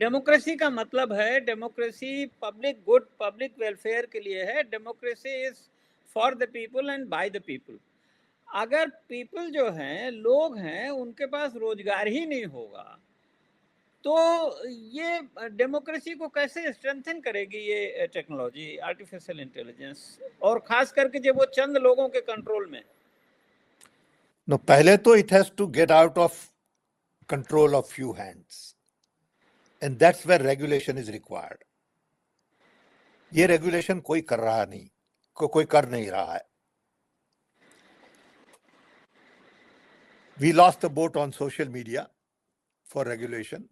Democracy का मतलब है, democracy public good, public welfare के लिए है। Democracy is for the people and by the people. अगर पीपल जो हैं, लोग हैं, उनके पास रोजगार ही नहीं होगा तो ये डेमोक्रेसी को कैसे स्ट्रेंथन करेगी ये टेक्नोलॉजी, आर्टिफिशियल इंटेलिजेंस, और खास करके जब वो चंद लोगों के कंट्रोल में। नो, पहले तो it has to get out of control of few hands and that's where regulation is required. ये रेगुलेशन कोई कर रहा नहीं, कोई कर नहीं रहा है। We lost the boat on social media for regulation.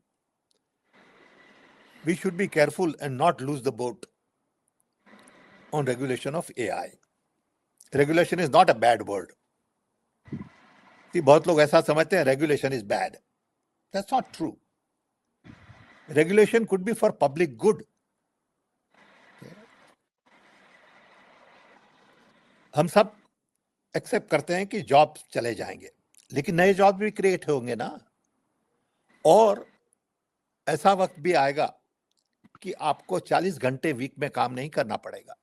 We should be careful and not lose the boat on regulation of AI. Regulation is not a bad word. See, बहुत लोग ऐसा समझते हैं regulation is bad. That's not true. Regulation could be for public good. हम सब accept करते हैं कि जॉब चले जाएंगे, लेकिन नए जॉब भी क्रिएट होंगे ना। और ऐसा वक्त भी आएगा कि आपको 40 घंटे वीक में काम नहीं करना पड़ेगा।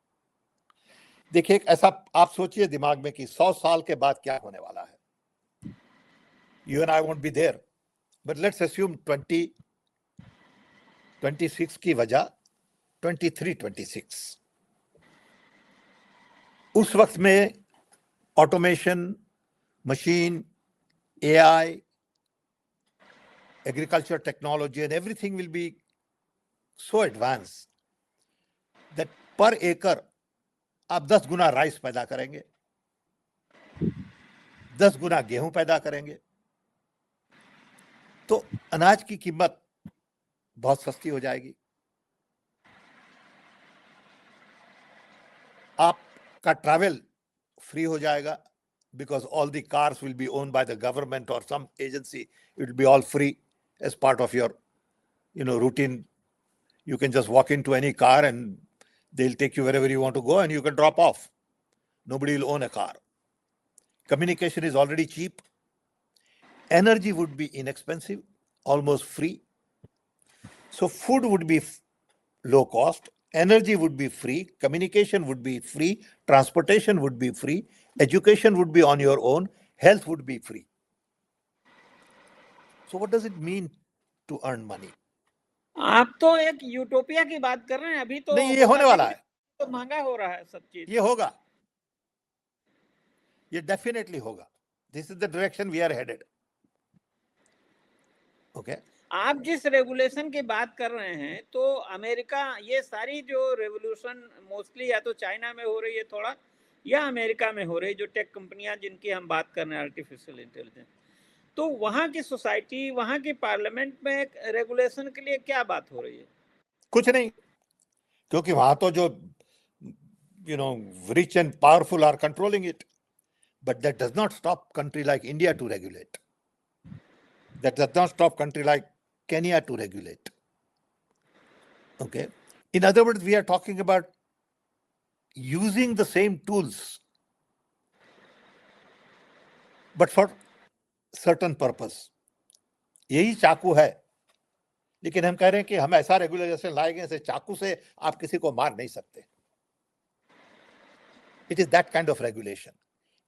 देखिए, ऐसा आप सोचिए दिमाग में कि 100 साल के बाद क्या होने वाला है। You and I won't be there, but let's assume 2026 की वजह 23-26। उस वक्त में automation, machine, AI, agriculture technology and everything will be so advanced that per acre आप 10 गुना राइस पैदा करेंगे, 10 गुना गेहूं पैदा करेंगे, तो अनाज की कीमत बहुत सस्ती हो जाएगी। आपका ट्रैवल फ्री हो जाएगा because all the cars will be owned by the government or some agency. It will be all free as part of your routine. You can just walk into any car and they'll take you wherever you want to go and you can drop off. Nobody will own a car. Communication is already cheap. Energy would be inexpensive, almost free. So food would be low cost, energy would be free, communication would be free, transportation would be free, education would be on your own, health would be free. So what does it mean to earn money? आप तो एक utopia की बात कर रहे हैं, अभी तो नहीं, ये होने वाला है, तो महंगा हो रहा है सब चीज। ये होगा, ये डेफिनेटली होगा। This is the direction we are headed. Okay, आप जिस रेगुलेशन की बात कर रहे हैं, तो अमेरिका, ये सारी जो रेवोल्यूशन मोस्टली या तो चाइना में हो रही है थोड़ा, या अमेरिका में हो रही है, जो टेक कंपनियां जिनकी हम बात कर रहे हैं, आर्टिफिशियल इंटेलिजेंस, तो वहां की सोसाइटी, वहां की पार्लियामेंट में रेगुलेशन के लिए क्या बात हो रही है? कुछ नहीं, क्योंकि वहां तो जो rich and powerful are controlling it. But that does not stop country like India to regulate. That does not stop country like Kenya to regulate. Okay. In other words, we are talking about using the same tools, but for certain purpose. यही चाकू है, लेकिन हम कह रहे हैं कि हम ऐसा रेगुलेशन लाएंगे जैसे चाकू से आप किसी को मार नहीं सकते। It is that kind of regulation.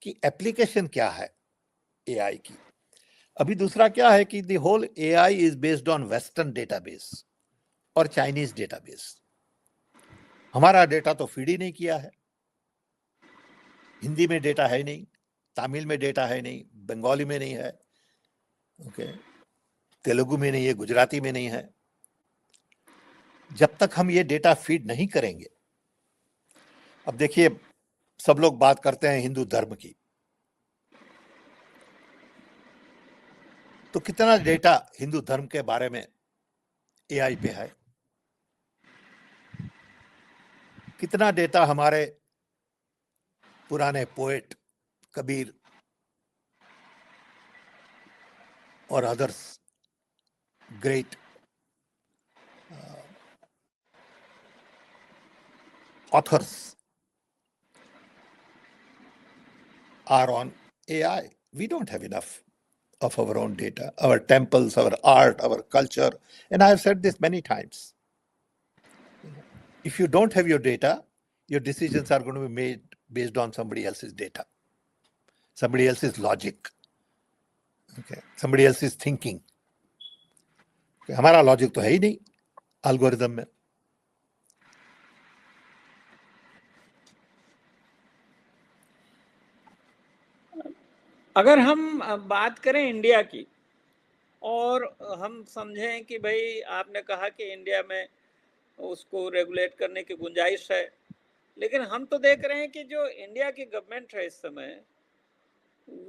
कि एप्लीकेशन क्या है AI की। अभी दूसरा क्या है कि the whole AI is based on Western database और चाइनीज डेटाबेस। हमारा डेटा तो फीड ही नहीं किया है। हिंदी में डेटा है नहीं, तमिल में डेटा है नहीं, बंगाली में नहीं है, ओके, तेलुगु में नहीं है, गुजराती में नहीं है। जब तक हम ये डेटा फीड नहीं करेंगे, अब देखिए सब लोग बात करते हैं हिंदू धर्म की, तो कितना डेटा हिंदू धर्म के बारे में AI पे है? कितना डेटा हमारे पुराने पोएट कबीर और others great authors are on AI. We don't have enough of our own data, our temples, our art, our culture. And I have said this many times. If you don't have your data, your decisions are going to be made based on somebody else's data, somebody else's logic, okay, somebody else's thinking. हमारा logic तो है ही नहीं algorithm में. अगर हम बात करें India की और हम समझें कि भाई आपने कहा कि इंडिया में उसको रेगुलेट करने की गुंजाइश है, लेकिन हम तो देख रहे हैं कि जो इंडिया की गवर्नमेंट है इस समय,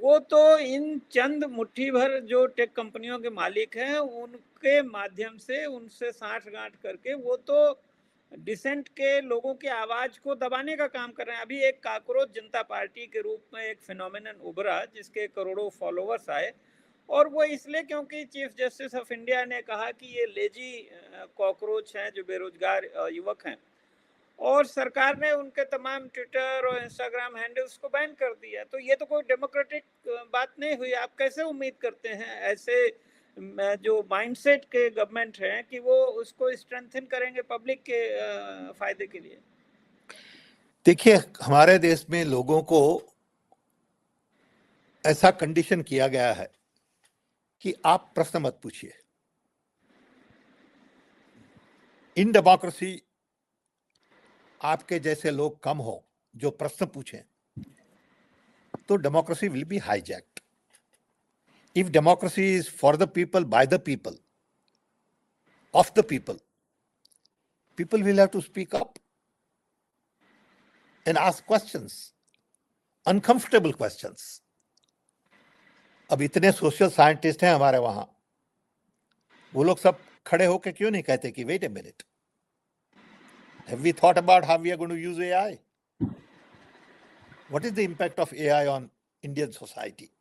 वो तो इन चंद मुट्ठी भर जो टेक कंपनियों के मालिक हैं उनके माध्यम से उनसे साठ गांठ करके वो तो डिसेंट के लोगों की आवाज को दबाने का काम कर रहे हैं. अभी एक काकरोच जनता पार्टी के रूप में एक फिनोमिनन उभरा जिसके करोड़ों फॉलोअर्स आए, और वो इसलिए क्योंकि चीफ जस्टिस ऑफ इंडिया ने कहा कि ये लेजी कॉकरोच हैं जो बेरोजगार युवक हैं, और सरकार ने उनके तमाम ट्विटर और इंस्टाग्राम हैंडल्स को बैन कर दिया. तो ये तो कोई डेमोक्रेटिक बात नहीं हुई. आप कैसे उम्मीद करते हैं ऐसे जो माइंडसेट के गवर्नमेंट हैं कि वो उसको स्ट्रेंथन करेंगे पब्लिक के फायदे के लिए? देखिए, हमारे देश में लोगों को ऐसा कंडीशन किया गया है कि आप प्रश्न मत पूछिए. इन डेमोक्रेसी आपके जैसे लोग कम हो जो प्रश्न पूछें तो democracy will be hijacked. If democracy is for the people, by the people, of the people, people will have to speak up and ask questions, uncomfortable questions. अब इतने सोशल साइंटिस्ट हैं हमारे वहां, वो लोग सब खड़े होकर क्यों नहीं कहते कि wait a minute, have we thought about how we are going to use AI? What is the impact of AI on Indian society?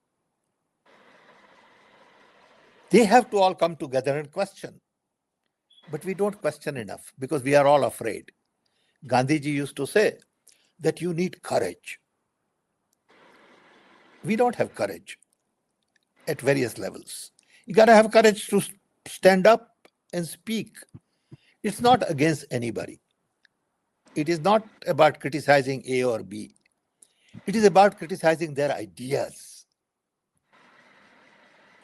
They have to all come together and question. But we don't question enough because we are all afraid. Gandhi ji used to say that you need courage. We don't have courage at various levels. You got to have courage to stand up and speak. It's not against anybody. It is not about criticizing A or B. It is about criticizing their ideas.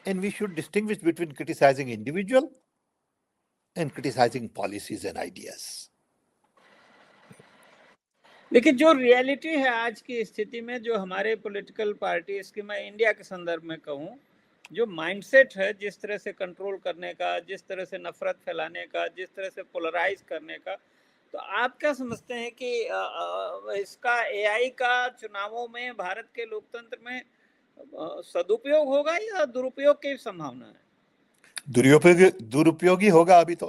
And we should distinguish between criticizing individual and criticizing policies and ideas. लेकिन जो reality है आज की स्थिति में, जो हमारे political parties की, मैं इंडिया के संदर्भ में कहूँ, जो माइंडसेट है जिस तरह से कंट्रोल करने का, जिस तरह से नफरत फैलाने का, जिस तरह से पोलराइज करने का, तो आप क्या समझते हैं कि इसका एआई का चुनावों में भारत के लोकतंत्र में सदुपयोग होगा या दुरुपयोग की संभावना है? दुरुपयोगी होगा अभी तो,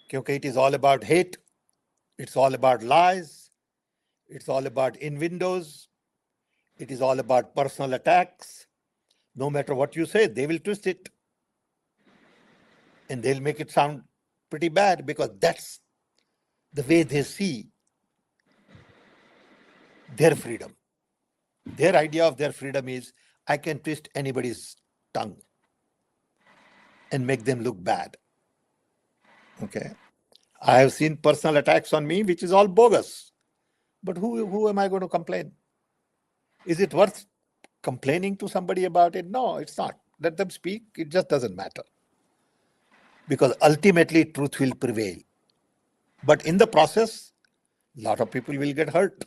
क्योंकि it is all about hate, it's all about lies, it's all about innuendos, it is all about personal attacks. No matter what you say, they will twist it and they'll make it sound pretty bad because that's the way they see their freedom. Their idea of their freedom is, I can twist anybody's tongue and make them look bad. Okay. I have seen personal attacks on me, which is all bogus. But who am I going to complain? Is it worth complaining to somebody about it? No, it's not. Let them speak. It just doesn't matter. Because ultimately truth will prevail. But in the process, a lot of people will get hurt.